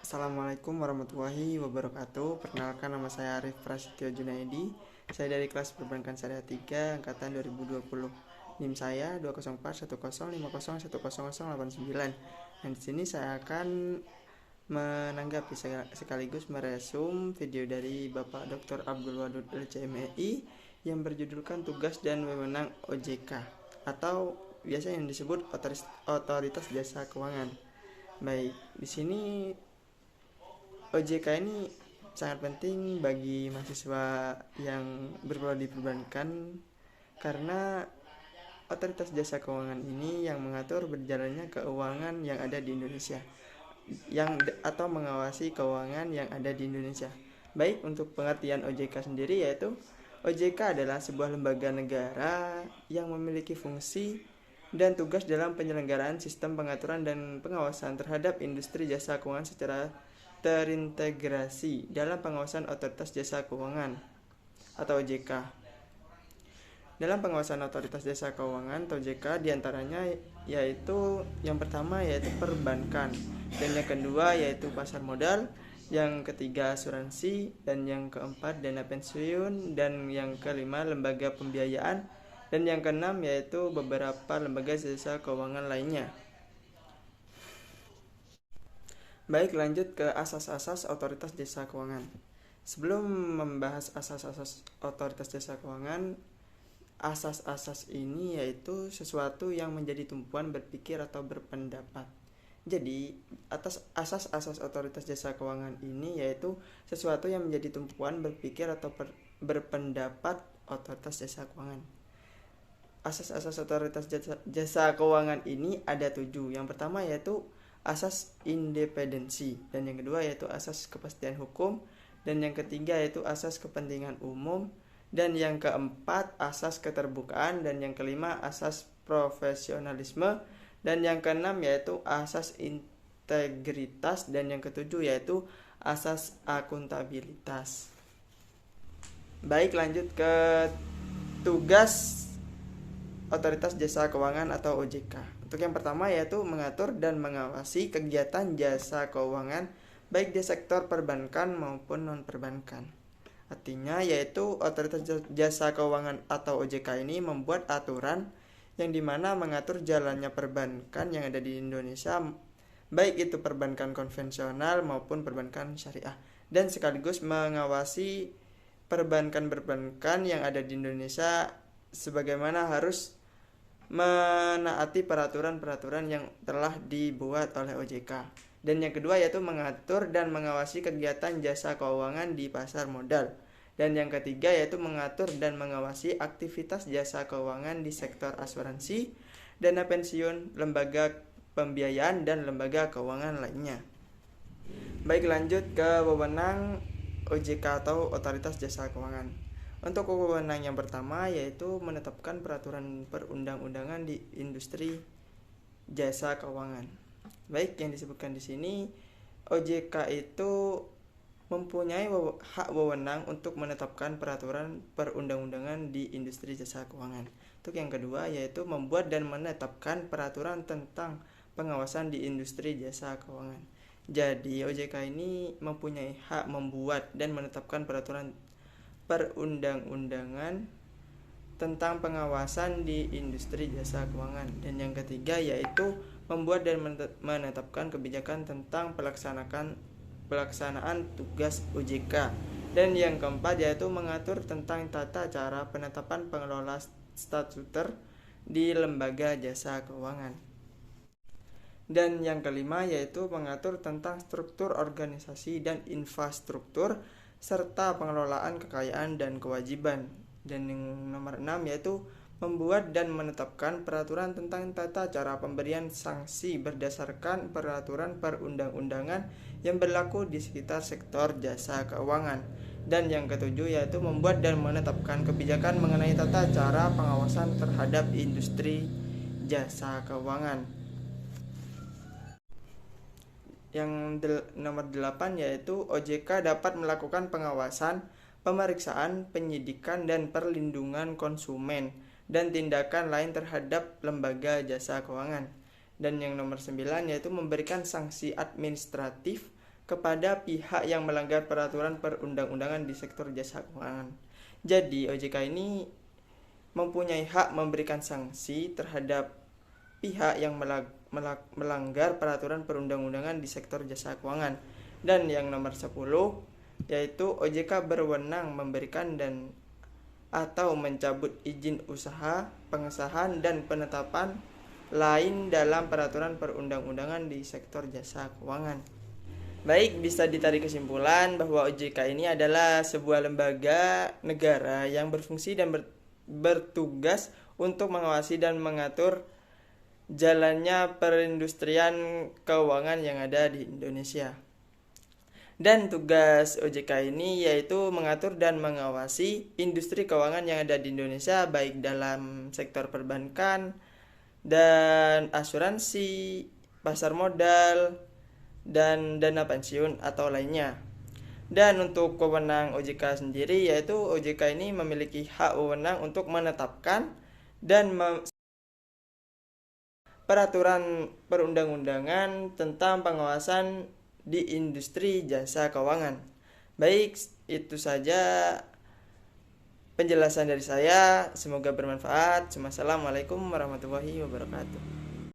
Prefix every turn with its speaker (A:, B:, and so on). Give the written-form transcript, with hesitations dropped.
A: Assalamualaikum warahmatullahi wabarakatuh. Perkenalkan, nama saya Arif Prasetyo Junaidi. Saya dari kelas Perbankan Syariah 3 angkatan 2020. NIM saya 2041050101089. Dan di sini saya akan menanggapi sekaligus meresum video dari Bapak Dr. Abdul Wadud LCMEI yang berjudulkan Tugas dan Wewenang OJK atau biasa yang disebut Otoritas Jasa Keuangan. Baik, di sini OJK ini sangat penting bagi mahasiswa yang berprodi perbankan karena otoritas jasa keuangan ini yang mengatur berjalannya keuangan yang ada di Indonesia atau mengawasi keuangan yang ada di Indonesia. Baik, untuk pengertian OJK sendiri yaitu OJK adalah sebuah lembaga negara yang memiliki fungsi dan tugas dalam penyelenggaraan sistem pengaturan dan pengawasan terhadap industri jasa keuangan secara terintegrasi dalam pengawasan otoritas jasa keuangan atau OJK. Dalam pengawasan otoritas jasa keuangan atau OJK diantaranya yaitu yang pertama yaitu perbankan, dan yang kedua yaitu pasar modal, yang ketiga asuransi, dan yang keempat dana pensiun, dan yang kelima lembaga pembiayaan, dan yang keenam yaitu beberapa lembaga jasa keuangan lainnya. Baik, lanjut ke asas-asas otoritas jasa keuangan. Sebelum membahas asas-asas otoritas jasa keuangan, asas-asas ini yaitu sesuatu yang menjadi tumpuan berpikir atau berpendapat. Jadi, atas asas-asas otoritas jasa keuangan ini yaitu sesuatu yang menjadi tumpuan berpikir atau berpendapat otoritas jasa keuangan. Asas-asas otoritas jasa keuangan ini ada 7. Yang pertama yaitu asas independensi, dan yang kedua yaitu asas kepastian hukum, dan yang ketiga yaitu asas kepentingan umum, dan yang keempat asas keterbukaan, dan yang kelima asas profesionalisme, dan yang keenam yaitu asas integritas, dan yang ketujuh yaitu asas akuntabilitas. Baik, lanjut ke tugas otoritas jasa keuangan atau OJK. Untuk yang pertama yaitu mengatur dan mengawasi kegiatan jasa keuangan baik di sektor perbankan maupun non-perbankan. Artinya yaitu otoritas jasa keuangan atau OJK ini membuat aturan yang dimana mengatur jalannya perbankan yang ada di Indonesia, baik itu perbankan konvensional maupun perbankan syariah, dan sekaligus mengawasi perbankan yang ada di Indonesia sebagaimana harus menaati peraturan-peraturan yang telah dibuat oleh OJK. Dan yang kedua yaitu mengatur dan mengawasi kegiatan jasa keuangan di pasar modal. Dan yang ketiga yaitu mengatur dan mengawasi aktivitas jasa keuangan di sektor asuransi, dana pensiun, lembaga pembiayaan, dan lembaga keuangan lainnya. Baik, lanjut ke wewenang OJK atau Otoritas Jasa Keuangan. Untuk wewenang yang pertama yaitu menetapkan peraturan perundang-undangan di industri jasa keuangan. Baik, yang disebutkan di sini OJK itu mempunyai hak wewenang untuk menetapkan peraturan perundang-undangan di industri jasa keuangan. Untuk yang kedua yaitu membuat dan menetapkan peraturan tentang pengawasan di industri jasa keuangan. Jadi OJK ini mempunyai hak membuat dan menetapkan peraturan perundang-undangan tentang pengawasan di industri jasa keuangan. Dan yang ketiga yaitu membuat dan menetapkan kebijakan tentang pelaksanaan tugas OJK. Dan yang keempat yaitu mengatur tentang tata cara penetapan pengelola statuter di lembaga jasa keuangan. Dan yang kelima yaitu mengatur tentang struktur organisasi dan infrastruktur serta pengelolaan kekayaan dan kewajiban. Dan yang nomor 6 yaitu membuat dan menetapkan peraturan tentang tata cara pemberian sanksi berdasarkan peraturan perundang-undangan yang berlaku di sekitar sektor jasa keuangan. Dan yang ketujuh yaitu membuat dan menetapkan kebijakan mengenai tata cara pengawasan terhadap industri jasa keuangan. Yang nomor 8 yaitu OJK dapat melakukan pengawasan, pemeriksaan, penyidikan, dan perlindungan konsumen dan tindakan lain terhadap lembaga jasa keuangan. Dan yang nomor 9 yaitu memberikan sanksi administratif kepada pihak yang melanggar peraturan perundang-undangan di sektor jasa keuangan. Jadi OJK ini mempunyai hak memberikan sanksi terhadap pihak yang melanggar peraturan perundang-undangan di sektor jasa keuangan. Dan yang nomor 10 yaitu OJK berwenang memberikan dan atau mencabut izin usaha, pengesahan dan penetapan lain dalam peraturan perundang-undangan di sektor jasa keuangan. Baik, bisa ditarik kesimpulan bahwa OJK ini adalah sebuah lembaga negara yang berfungsi dan bertugas untuk mengawasi dan mengatur jalannya perindustrian keuangan yang ada di Indonesia. Dan tugas OJK ini yaitu mengatur dan mengawasi industri keuangan yang ada di Indonesia, baik dalam sektor perbankan dan asuransi, pasar modal, dan dana pensiun atau lainnya. Dan untuk wewenang OJK sendiri yaitu OJK ini memiliki hak wewenang untuk menetapkan dan peraturan perundang-undangan tentang pengawasan di industri jasa keuangan. Baik, itu saja penjelasan dari saya. Semoga bermanfaat. Wassalamualaikum warahmatullahi wabarakatuh.